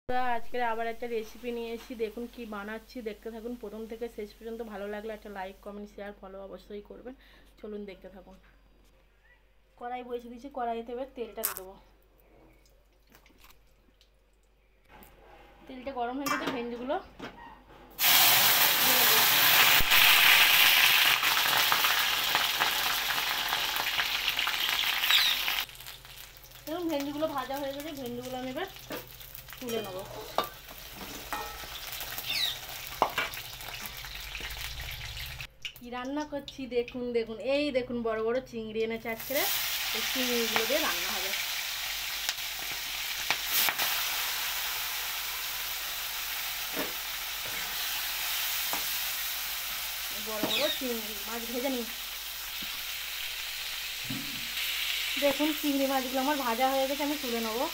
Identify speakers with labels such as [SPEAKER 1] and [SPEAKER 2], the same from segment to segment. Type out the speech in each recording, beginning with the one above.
[SPEAKER 1] আজকে আবার একটা রেসিপি নিয়ে এসেছি, দেখুন কি বানাচ্ছি, দেখতে থাকুন প্রথম থেকে শেষ পর্যন্ত। ভালো লাগলে একটা লাইক কমেন্ট শেয়ার ফলো অবশ্যই করবেন। চলুন দেখতে থাকুন। কড়াই বসিয়ে দিয়েছি, কড়াইতে এবার তেলটা দেবো। তেলটা গরম হয়ে গেছে, ভেন্ডিগুলো দেখুন ভেন্ডিগুলো ভাজা হয়ে গেছে, ভেন্ডিগুলো আমি এবার তুলে নেবো। কি রান্না করছি দেখুন, দেখুন এই দেখুন বড় বড় চিংড়ি এনেছে আজকে, এই চিংড়িগুলো দিয়ে রান্না হবে। বড় বড় চিংড়ি মাছ ভেজে নিই। দেখুন চিংড়ি মাছগুলো আমার ভাজা হয়ে গেছে, আমি তুলে নেবো।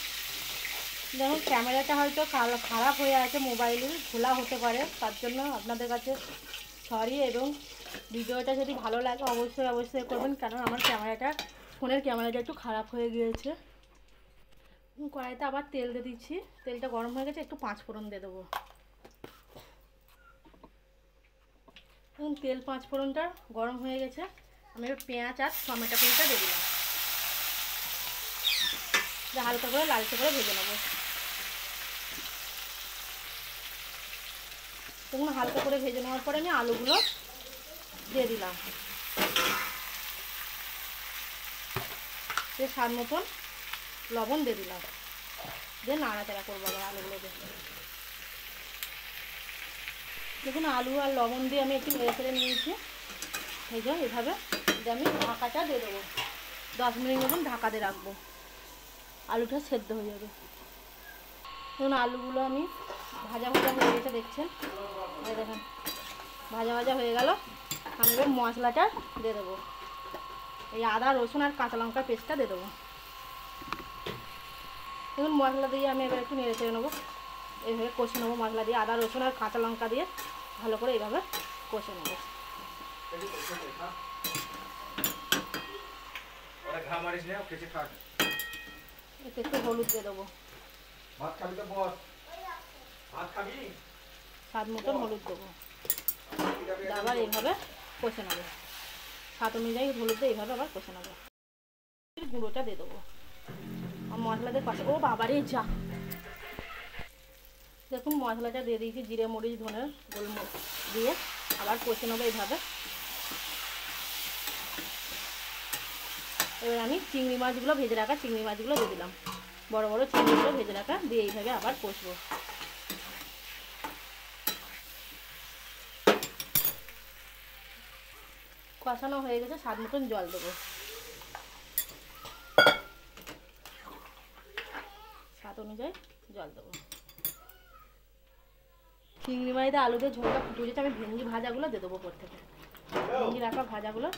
[SPEAKER 1] দেখুন ক্যামেরাটা হয়তো খারাপ হয়ে আছে, মোবাইলে খোলা হতে পারে, তার জন্য আপনাদের কাছে সরি। এবং ভিডিওটা যদি ভালো লাগে অবশ্যই অবশ্যই করবেন, কারণ আমার ফোনের ক্যামেরাটা একটু খারাপ হয়ে গিয়েছে। কড়াইতে আবার তেল দিয়ে দিচ্ছি, তেলটা গরম হয়ে গেছে, একটু 5 ফোড়ন দিয়ে দেবো। দেখুন তেল 5 ফোড়নটা গরম হয়ে গেছে, আমি এবার পেঁয়াজ আর টমেটো কুচিটা দিয়ে দিলাম, হালকা করে লালচে করে ভেজে নেবো। দেখুন হালকা করে ভেজে নেওয়ার পরে আমি আলুগুলো দিয়ে দিলাম, দিয়ে স্বাদ মতন লবণ দিয়ে দিলাম, দিয়ে নাড়াচাড়া করবো আবার আলুগুলো দিয়ে। দেখুন আলু আর লবণ দিয়ে আমি একটু নেড়ে ফেলে নিয়েছি, এই যে এভাবে আমি ঢাকাটা দিয়ে দেবো। 10 মিনিট মতন ঢাকা দিয়ে রাখবো, আলুটা সেদ্ধ হয়ে যাবে। দেখুন আলুগুলো আমি ভাজা ভাজা হয়ে গেছে, দেখছেন, এই দেখেন ভাজা ভাজা হয়ে গেল। আমি এবার মশলাটা দিয়ে দেবো, এই আদা রসুন আর কাঁচা লঙ্কার পেস্টটা দিয়ে দেবো। দেখুন মশলা দিয়ে আমি এবার একটু নেড়ে চেড়ে নেবো, এইভাবে কষে নেবো। মশলা দিয়ে আদা রসুন আর কাঁচা লঙ্কা দিয়ে ভালো করে এইভাবে কষে নেবো। এতে একটু হলুদ দিয়ে দেবো, স্বাদ মতন হলুদ দেবো, আবার এইভাবে কষে নেবো। স্বাদ অনুযায়ী হলুদ দিয়ে এইভাবে আবার কষে নেবো। গুঁড়োটা দিয়ে দেবো আর মশলা দিয়ে কষে। ও বাবারে যা, দেখুন মশলাটা দিয়ে দিয়েছি, জিরে মরিচ ধনে গোলমরিচ দিয়ে আবার কষে নেবো এইভাবে। এবার আমি চিংড়ি মাছগুলো ভেজে রাখা চিংড়ি মাছগুলো দিয়ে দিলাম, বড় বড় চিংড়িগুলো ভেজে রাখা দিয়ে এইভাবে আবার কষবো। কষানো হয়ে গেছে, স্বাদ মতন জল দেবো, স্বাদ অনুযায়ী জল দেবো। চিংড়ি মাছ আলু দিয়ে ঝোলটা ফুটে গেছে, আমি ভেন্ডি ভাজাগুলো দিয়ে দেবো। উপর থেকে ভেন্ডি রাখা ভাজাগুলো,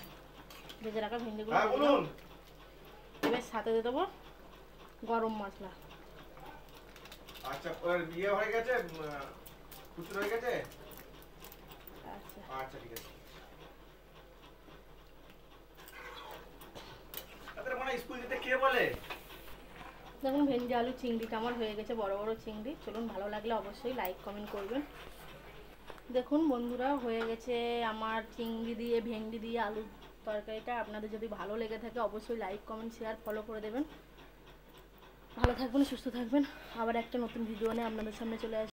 [SPEAKER 1] ভেজে রাখা ভেন্ডিগুলো এবার সাথে দিয়ে দেবো গরম মশলা।
[SPEAKER 2] আচ্ছা ইয়ে হয়ে গেছে, খুচরো হয়ে গেছে।
[SPEAKER 1] আচ্ছা
[SPEAKER 2] আচ্ছা ঠিক আছে। আরে মানে স্কুল যেতে কে বলে?
[SPEAKER 1] দেখুন ভেন্ডি আলু চিংড়িটা আমার হয়ে গেছে, বড় বড় চিংড়ি। চলুন ভালো লাগলে অবশ্যই লাইক কমেন্ট করবেন। দেখুন বন্ধুরা হয়ে গেছে আমার চিংড়ি দিয়ে ভেন্ডি দিয়ে আলুর তরকারিটা। আপনাদের যদি ভালো লেগে থাকে অবশ্যই লাইক কমেন্ট শেয়ার ফলো করে দেবেন। ভালো থাকবেন, সুস্থ থাকবেন। আবার একটা নতুন ভিডিও নিয়ে আপনাদের সামনে চলে আসবে।